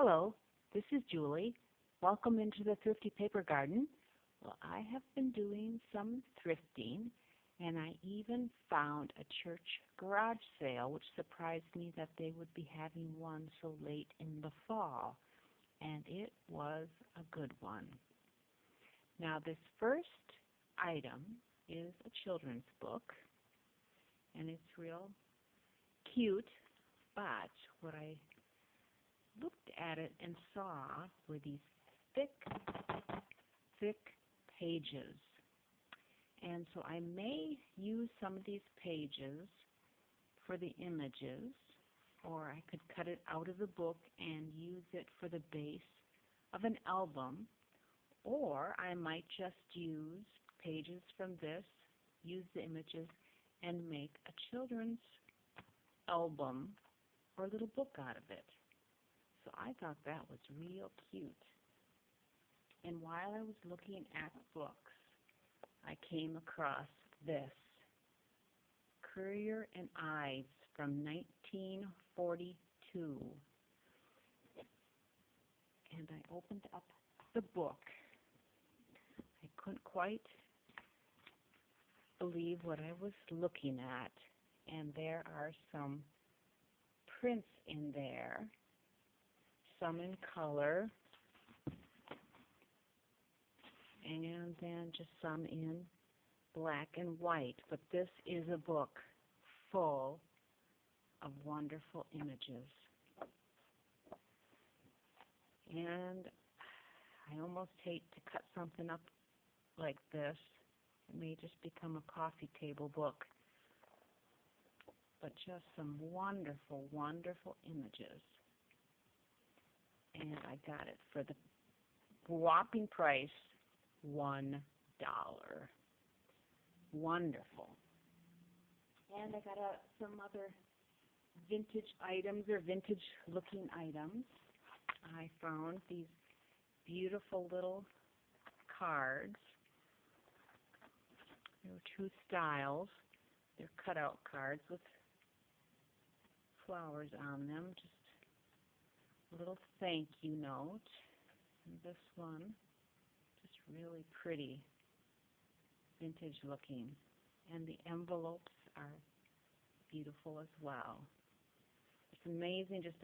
Hello, this is Julie. Welcome into the Thrifty Paper Garden. Well, I have been doing some thrifting, and I even found a church garage sale, which surprised me that they would be having one so late in the fall, and it was a good one. Now, this first item is a children's book, and it's real cute, but what I looked at it and saw were these thick pages. And so I may use some of these pages for the images, or I could cut it out of the book and use it for the base of an album, or I might just use pages from this, use the images, and make a children's album or a little book out of it. So I thought that was real cute. And while I was looking at books, I came across this, Currier and Ives from 1942. And I opened up the book. I couldn't quite believe what I was looking at. And there are some prints in there, some in color, and then just some in black and white. But this is a book full of wonderful images. And I almost hate to cut something up like this. It may just become a coffee table book. But just some wonderful, wonderful images. And I got it for the whopping price, $1. Wonderful. And I got some other vintage items or vintage-looking items. I found these beautiful little cards. There were two styles. They're cutout cards with flowers on them, just a little thank you note. And this one, just really pretty, vintage looking. And the envelopes are beautiful as well. It's amazing, just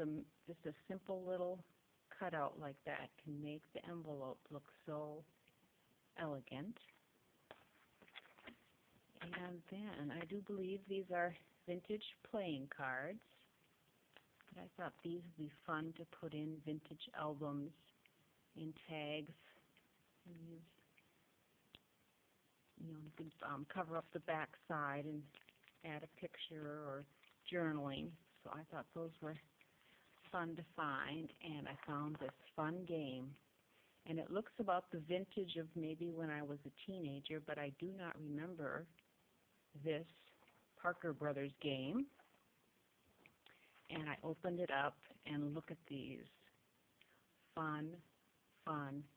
a simple little cutout like that can make the envelope look so elegant. And then I do believe these are vintage playing cards. But I thought these would be fun to put in vintage albums, in tags, and use, you could cover up the back side and add a picture or journaling. So I thought those were fun to find, and I found this fun game. And it looks about the vintage of maybe when I was a teenager, but I do not remember this Parker Brothers game. And I opened it up and look at these fun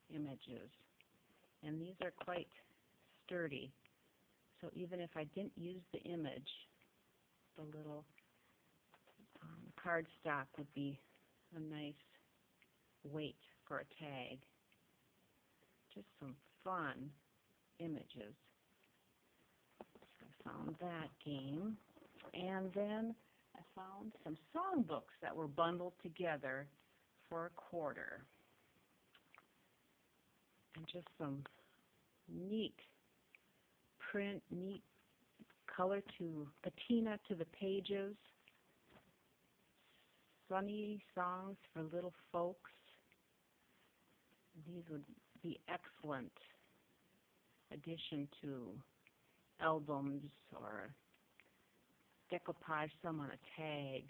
images. And these are quite sturdy. So even if I didn't use the image, the little cardstock would be a nice weight for a tag. Just some fun images. So I found that game. And then I found some songbooks that were bundled together for $1. And just some neat print, neat color to patina to the pages. Sunny songs for little folks. These would be excellent addition to albums or decoupage some on a tag.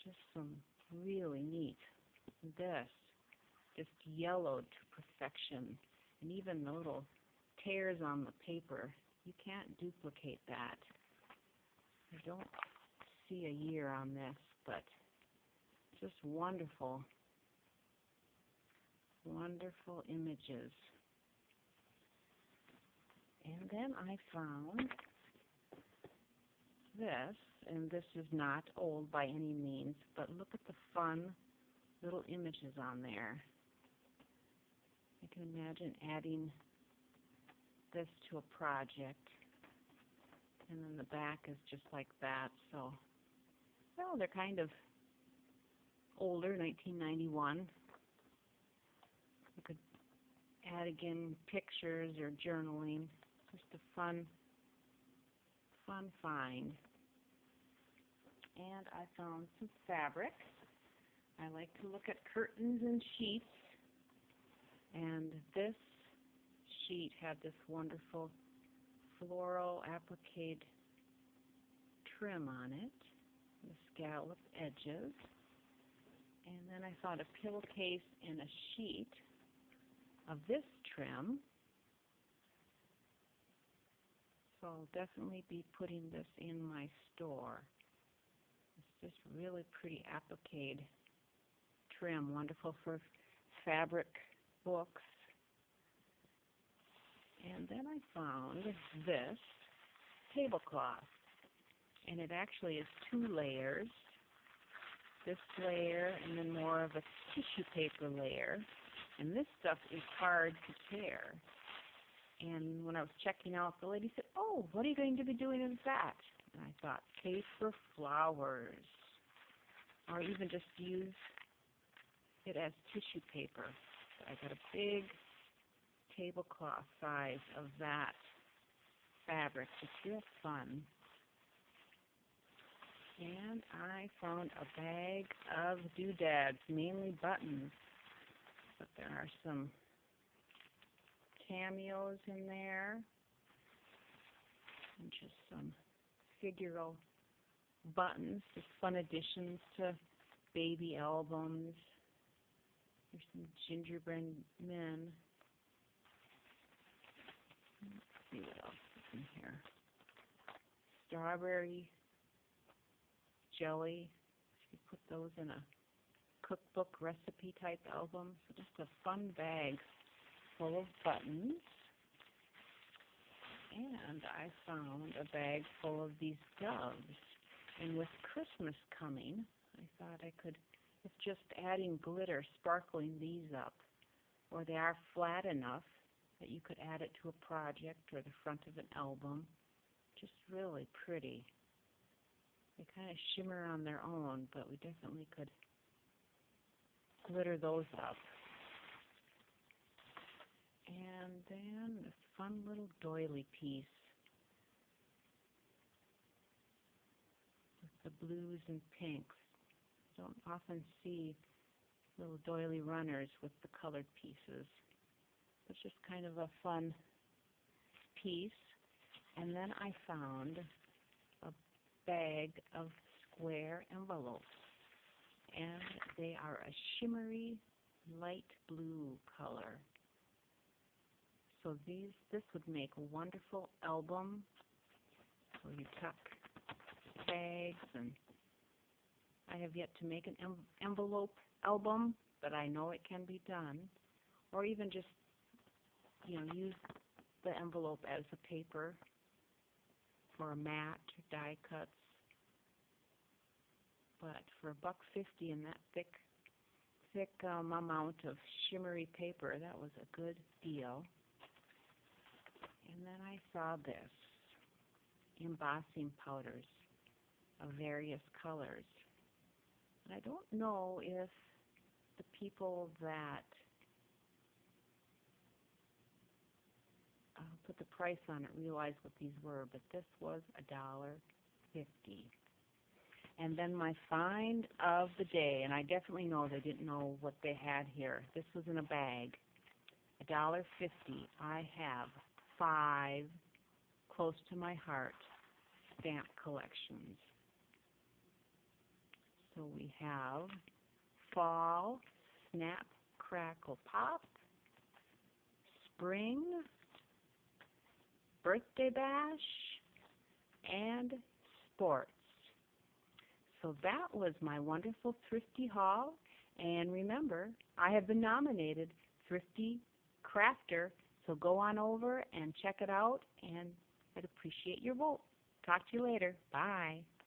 Just some really neat. This just yellowed to perfection, and even the little tears on the paper, you can't duplicate that. I don't see a year on this, but just wonderful, wonderful images. And then I found this and this is not old by any means, but look at the fun little images on there. I can imagine adding this to a project, and then the back is just like that. So, well, they're kind of older, 1991. You could add again pictures or journaling. Just a fun find. And I found some fabric. I like to look at curtains and sheets. And this sheet had this wonderful floral applique trim on it, the scalloped edges. And then I found a pillowcase and a sheet of this trim. So I'll definitely be putting this in my store. It's just really pretty applique trim, wonderful for fabric books. And then I found this tablecloth, and it actually is 2 layers. This layer and then more of a tissue paper layer. And this stuff is hard to tear. And when I was checking out, the lady said, "Oh, what are you going to be doing with that?" And I thought, paper flowers, or even just use it as tissue paper. So I got a big tablecloth size of that fabric. It's real fun. And I found a bag of doodads, mainly buttons, but there are some cameos in there, and just some figural buttons, just fun additions to baby albums. There's some gingerbread men. Let's see what else is in here. Strawberry jelly. You put those in a cookbook recipe type album. So just a fun bag full of buttons. And I found a bag full of these doves. And with Christmas coming, I thought I could, with just adding glitter, sparkling these up, or they are flat enough that you could add it to a project or the front of an album. Just really pretty. They kind of shimmer on their own, but we definitely could glitter those up. And then this fun little doily piece with the blues and pinks. Don't often see little doily runners with the colored pieces. It's just kind of a fun piece. And then I found a bag of square envelopes, and they are a shimmery light blue color. So this would make a wonderful album where you tuck bags, and I have yet to make an envelope album, but I know it can be done. Or even just, use the envelope as a paper for a mat or die cuts. But for $1.50 and that thick amount of shimmery paper, that was a good deal. And then I saw this, embossing powders of various colors. And I don't know if the people that put the price on it realized what these were, but this was $1.50. And then my find of the day, and I definitely know they didn't know what they had here. This was in a bag, $1.50. I have 5 close to my heart stamp collections. So we have Fall, Snap, Crackle, Pop, Spring, Birthday Bash, and Sports. So that was my wonderful Thrifty haul. And remember, I have been nominated Thrifty Crafter, so go on over and check it out, and I'd appreciate your vote. Talk to you later. Bye.